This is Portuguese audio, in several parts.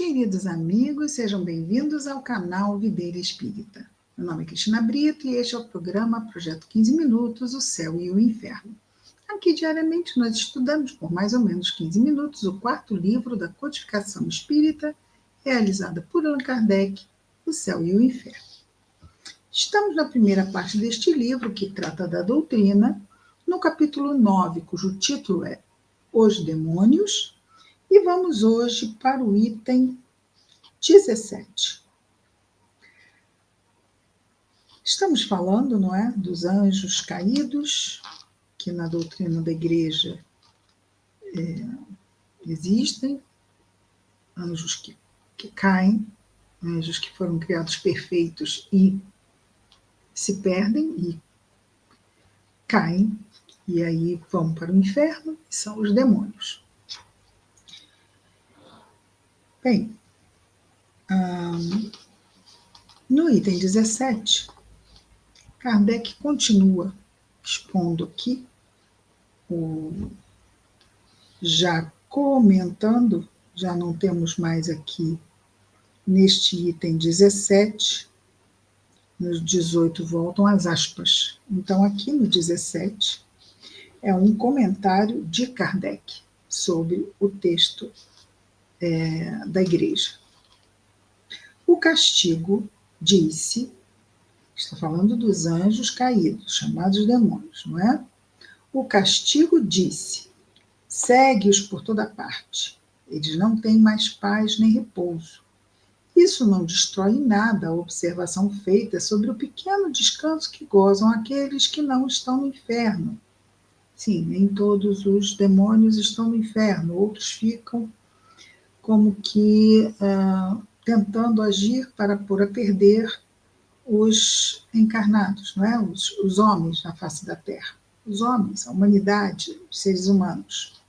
Queridos amigos, sejam bem-vindos ao canal Videira Espírita. Meu nome é Cristina Brito e este é o programa Projeto 15 Minutos, o Céu e o Inferno. Aqui, diariamente, nós estudamos por mais ou menos 15 minutos o quarto livro da Codificação Espírita, realizada por Allan Kardec, O Céu e o Inferno. Estamos na primeira parte deste livro, que trata da doutrina, no capítulo 9, cujo título é Os Demônios, e vamos hoje para o item 17. Estamos falando, não é, dos anjos caídos, que na doutrina da igreja existem, anjos que caem, anjos que foram criados perfeitos e se perdem e caem, e aí vão para o inferno, e são os demônios. Bem, no item 17, Kardec continua expondo aqui, já comentando, já não temos mais aqui neste item 17, nos 18 voltam as aspas. Então, aqui no 17, é um comentário de Kardec sobre o texto da igreja. O castigo disse, está falando dos anjos caídos, chamados demônios, não é? O castigo disse, segue-os por toda parte, eles não têm mais paz nem repouso. Isso não destrói em nada a observação feita sobre o pequeno descanso que gozam aqueles que não estão no inferno. Sim, nem todos os demônios estão no inferno, outros ficam como que tentando agir para pôr a perder os encarnados, não é? Os homens na face da Terra. Os homens, a humanidade, os seres humanos.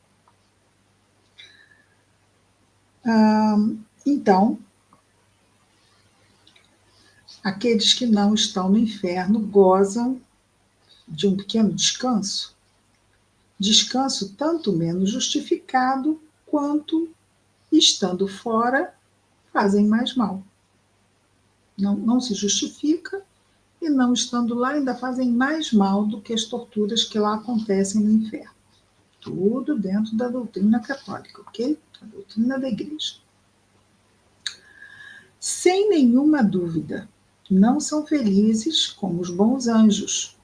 Então, aqueles que não estão no inferno gozam de um pequeno descanso. Descanso tanto menos justificado quanto, estando fora, fazem mais mal. Não se justifica, e não estando lá ainda fazem mais mal do que as torturas que lá acontecem no inferno. Tudo dentro da doutrina católica, ok? A doutrina da igreja. Sem nenhuma dúvida, não são felizes como os bons anjos,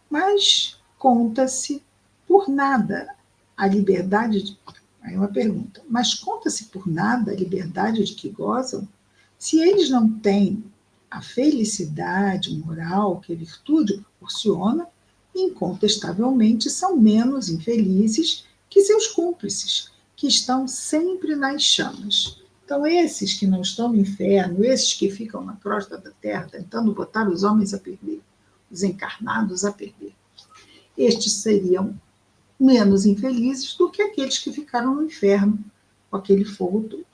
mas conta-se por nada a liberdade de... Aí uma pergunta, mas conta-se por nada a liberdade de que gozam? Se eles não têm a felicidade moral que a virtude proporciona, incontestavelmente são menos infelizes que seus cúmplices, que estão sempre nas chamas. Então, esses que não estão no inferno, esses que ficam na crosta da terra, tentando botar os homens a perder, os encarnados a perder, estes seriam menos infelizes do que aqueles que ficaram no inferno com aquele fogo todo.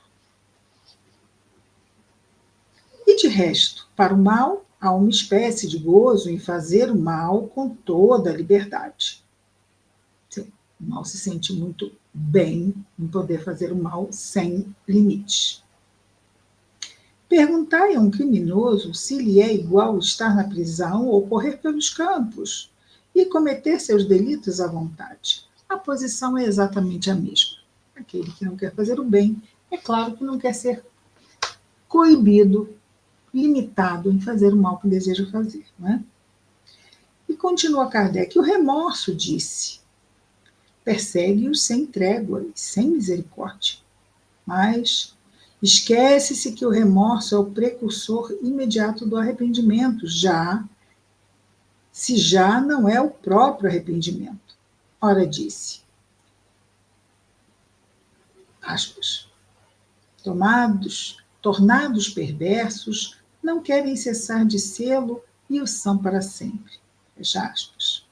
E de resto, para o mal, há uma espécie de gozo em fazer o mal com toda a liberdade. Sim, o mal se sente muito bem em poder fazer o mal sem limites. Perguntai a um criminoso se lhe é igual estar na prisão ou correr pelos campos e cometer seus delitos à vontade. A posição é exatamente a mesma. Aquele que não quer fazer o bem, é claro que não quer ser coibido, limitado em fazer o mal que deseja fazer, não é? E continua Kardec, o remorso disse, persegue-os sem trégua e sem misericórdia, mas esquece-se que o remorso é o precursor imediato do arrependimento, se já não é o próprio arrependimento. Ora, disse, aspas, tornados perversos, não querem cessar de sê-lo e o são para sempre. Fecha aspas.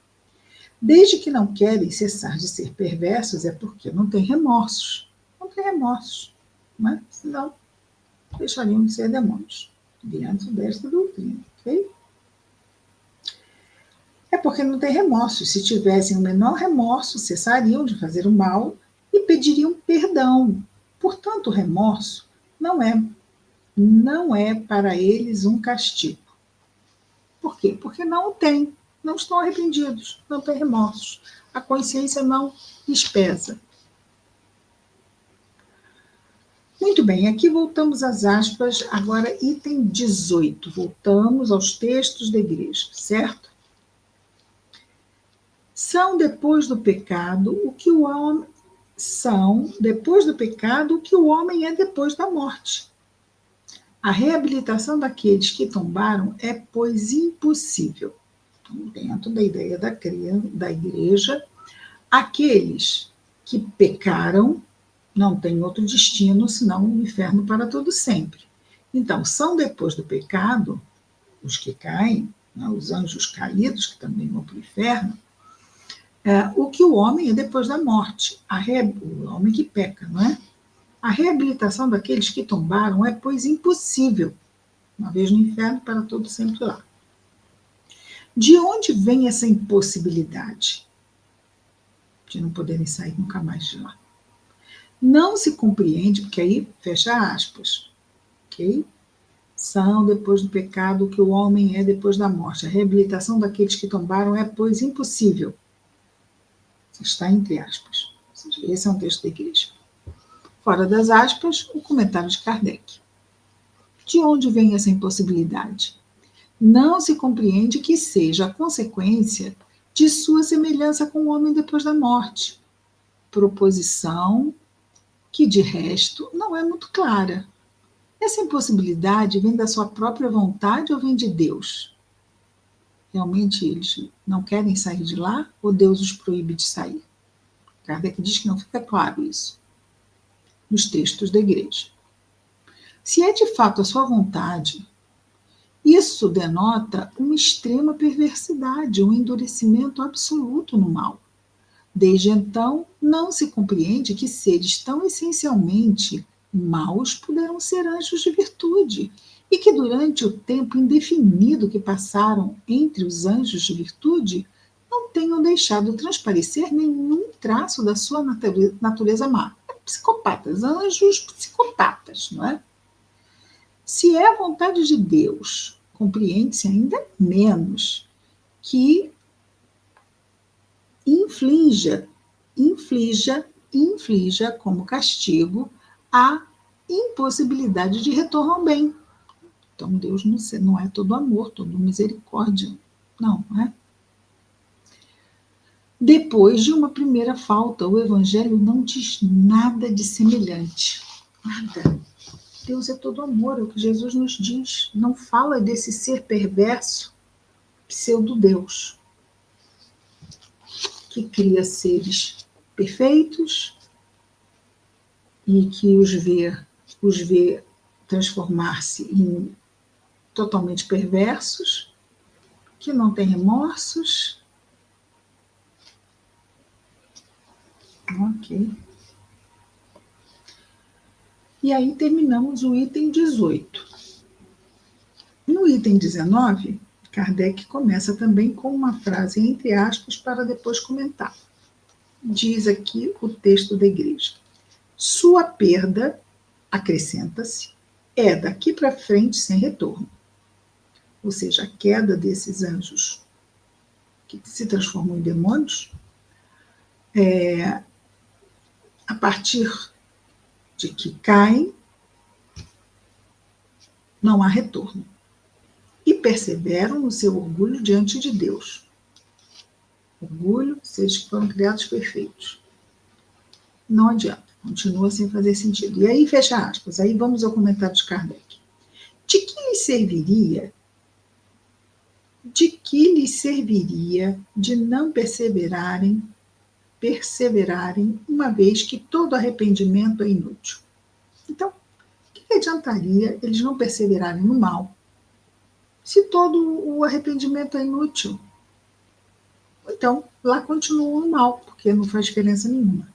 Desde que não querem cessar de ser perversos é porque não têm remorsos. Não têm remorsos. Mas, senão, deixariam de ser demônios dentro desta doutrina. Ok? É porque não têm remorsos. Se tivessem o menor remorso, cessariam de fazer o mal e pediriam perdão. Portanto, o remorso Não é. Não é para eles um castigo. Por quê? Porque não tem, não estão arrependidos, não têm remorsos. A consciência não lhes pesa. Muito bem, aqui voltamos às aspas, agora item 18. Voltamos aos textos da igreja, certo? São depois do pecado o que o homem é depois da morte. A reabilitação daqueles que tombaram é, pois, impossível. Então, dentro da ideia da igreja, aqueles que pecaram não têm outro destino senão o inferno para todo sempre. Então, são depois do pecado os que caem, né, os anjos caídos, que também vão para o inferno, o que o homem é depois da morte, o homem que peca, não é? A reabilitação daqueles que tombaram é, pois, impossível, uma vez no inferno, para todo sempre lá. De onde vem essa impossibilidade de não poderem sair nunca mais de lá? Não se compreende, porque aí fecha aspas, ok? São depois do pecado o que o homem é depois da morte. A reabilitação daqueles que tombaram é, pois, impossível. Está entre aspas. Esse é um texto da igreja. Fora das aspas, o comentário de Kardec. De onde vem essa impossibilidade? Não se compreende que seja a consequência de sua semelhança com o homem depois da morte. Proposição que, de resto, não é muito clara. Essa impossibilidade vem da sua própria vontade ou vem de Deus? Realmente eles não querem sair de lá ou Deus os proíbe de sair? Kardec diz que não fica claro isso nos textos da igreja. Se é de fato a sua vontade, isso denota uma extrema perversidade, um endurecimento absoluto no mal. Desde então, não se compreende que seres tão essencialmente maus puderam ser anjos de virtude, e que durante o tempo indefinido que passaram entre os anjos de virtude, não tenham deixado transparecer nenhum traço da sua natureza má. Psicopatas, anjos psicopatas, não é? Se é a vontade de Deus, compreende-se ainda menos que inflija como castigo a impossibilidade de retorno ao bem. Então, Deus não é todo amor, todo misericórdia. Não, não é? Depois de uma primeira falta, o Evangelho não diz nada de semelhante. Nada. Deus é todo amor, é o que Jesus nos diz. Não fala desse ser perverso, pseudo-Deus, que cria seres perfeitos e que os vê transformar-se em totalmente perversos, que não têm remorsos. Ok. E aí terminamos o item 18. No item 19, Kardec começa também com uma frase entre aspas para depois comentar. Diz aqui o texto da igreja. Sua perda, acrescenta-se, é daqui para frente sem retorno. Ou seja, a queda desses anjos que se transformam em demônios, a partir de que caem, não há retorno. E perseveram no seu orgulho diante de Deus. Orgulho, seres que foram criados perfeitos. Não adianta, continua sem fazer sentido. E aí, fecha aspas, aí vamos ao comentário de Kardec. De que lhes serviria de não perseverarem, uma vez que todo arrependimento é inútil? Então, o que adiantaria eles não perseverarem no mal, se todo o arrependimento é inútil? Então, lá continua o mal, porque não faz diferença nenhuma.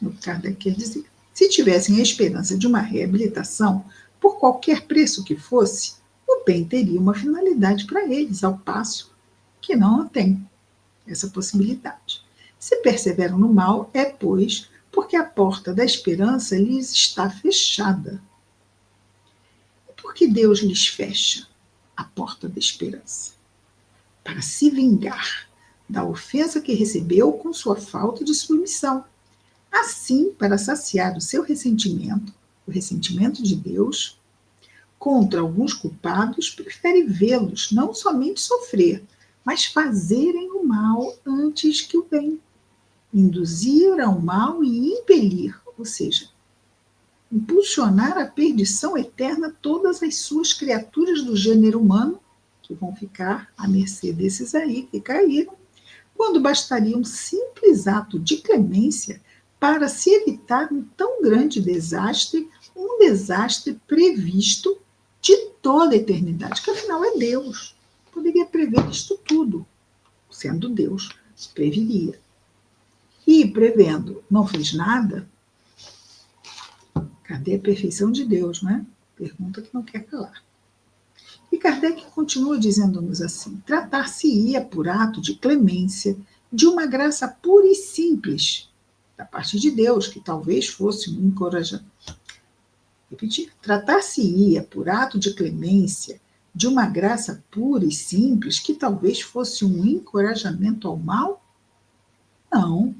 O que Kardec quer dizer. Se tivessem a esperança de uma reabilitação, por qualquer preço que fosse, o bem teria uma finalidade para eles, ao passo que não a tem essa possibilidade. Se perseveram no mal, é, pois, porque a porta da esperança lhes está fechada. Porque Deus lhes fecha a porta da esperança, para se vingar da ofensa que recebeu com sua falta de submissão. Assim, para saciar o seu ressentimento, o ressentimento de Deus, contra alguns culpados, prefere vê-los não somente sofrer, mas fazerem o mal antes que o bem. Induzir ao mal e impelir, ou seja, impulsionar à perdição eterna todas as suas criaturas do gênero humano, que vão ficar à mercê desses aí que caíram, quando bastaria um simples ato de clemência para se evitar um tão grande desastre, um desastre previsto de toda a eternidade, que afinal é Deus. Poderia prever isto tudo, sendo Deus, preveria. E, prevendo, não fez nada. Cadê a perfeição de Deus, né? Pergunta que não quer calar. E Kardec continua dizendo-nos assim: tratar-se-ia por ato de clemência, de uma graça pura e simples, da parte de Deus, que talvez fosse um encorajamento. Repetir. Tratar-se-ia por ato de clemência, de uma graça pura e simples, que talvez fosse um encorajamento ao mal? Não.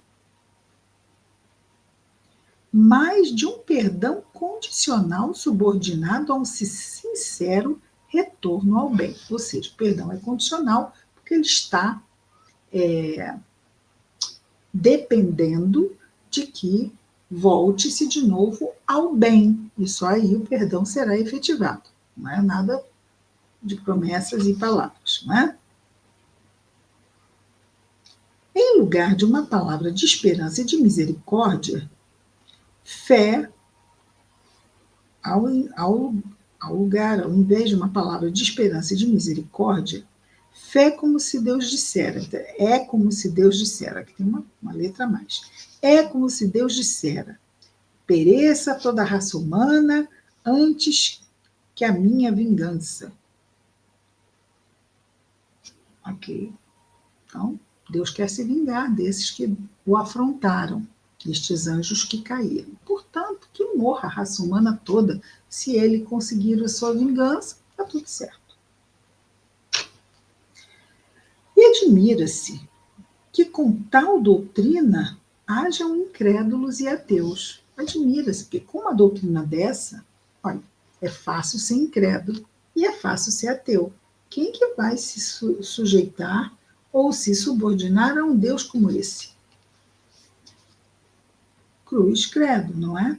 Mas de um perdão condicional subordinado a um sincero retorno ao bem. Ou seja, o perdão é condicional porque ele está dependendo de que volte-se de novo ao bem. E só aí o perdão será efetivado. Não é nada de promessas e palavras, não é? Em lugar de uma palavra de esperança e de misericórdia, fé, ao invés de uma palavra de esperança e de misericórdia, fé como se Deus dissera. É como se Deus dissera. Aqui tem uma letra a mais. É como se Deus dissera: pereça toda a raça humana antes que a minha vingança. Ok. Então, Deus quer se vingar desses que o afrontaram, destes anjos que caíram. Portanto, que morra a raça humana toda. Se ele conseguir a sua vingança, está tudo certo. E admira-se que com tal doutrina hajam incrédulos e ateus. Admira-se, porque com uma doutrina dessa, olha, é fácil ser incrédulo e é fácil ser ateu. Quem que vai se sujeitar ou se subordinar a um Deus como esse? Cruz, credo, não é?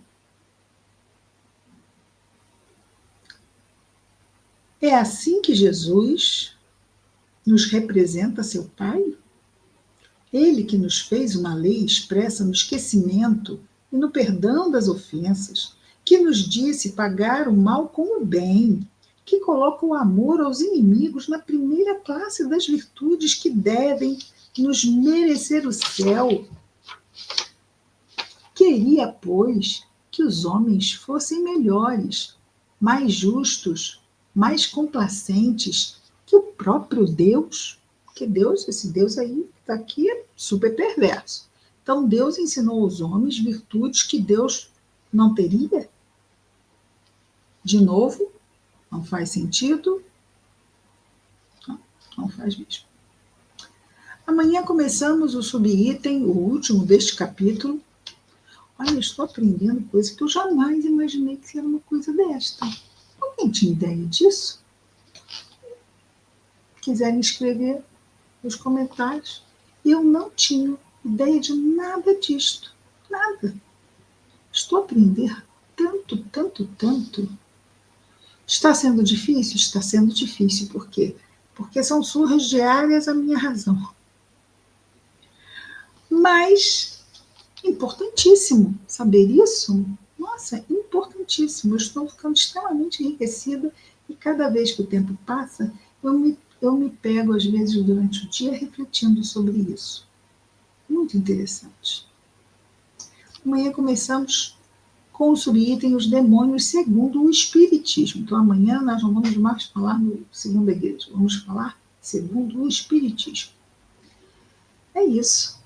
É assim que Jesus nos representa seu Pai? Ele que nos fez uma lei expressa no esquecimento e no perdão das ofensas, que nos disse pagar o mal com o bem, que coloca o amor aos inimigos na primeira classe das virtudes que devem nos merecer o céu. Queria, pois, que os homens fossem melhores, mais justos, mais complacentes que o próprio Deus. Porque Deus, esse Deus aí que está aqui, é super perverso. Então, Deus ensinou aos homens virtudes que Deus não teria? De novo, não faz sentido? Não faz mesmo. Amanhã começamos o subitem, o último deste capítulo. Olha, eu estou aprendendo coisas que eu jamais imaginei que seria uma coisa desta. Alguém tinha ideia disso? Quiserem escrever nos comentários. Eu não tinha ideia de nada disto. Nada. Estou a aprender tanto, tanto, tanto. Está sendo difícil? Está sendo difícil. Por quê? Porque são surras diárias à minha razão. Mas, importantíssimo saber isso. Nossa, importantíssimo. Eu estou ficando extremamente enriquecida e cada vez que o tempo passa, eu me pego, às vezes, durante o dia, refletindo sobre isso. Muito interessante. Amanhã começamos com o subitem Os Demônios segundo o Espiritismo. Então, amanhã nós não vamos mais falar no Segunda Igreja, vamos falar segundo o Espiritismo. É isso.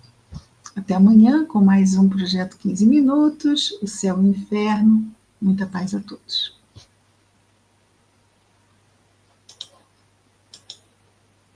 Até amanhã com mais um Projeto 15 Minutos, o Céu e o Inferno. Muita paz a todos.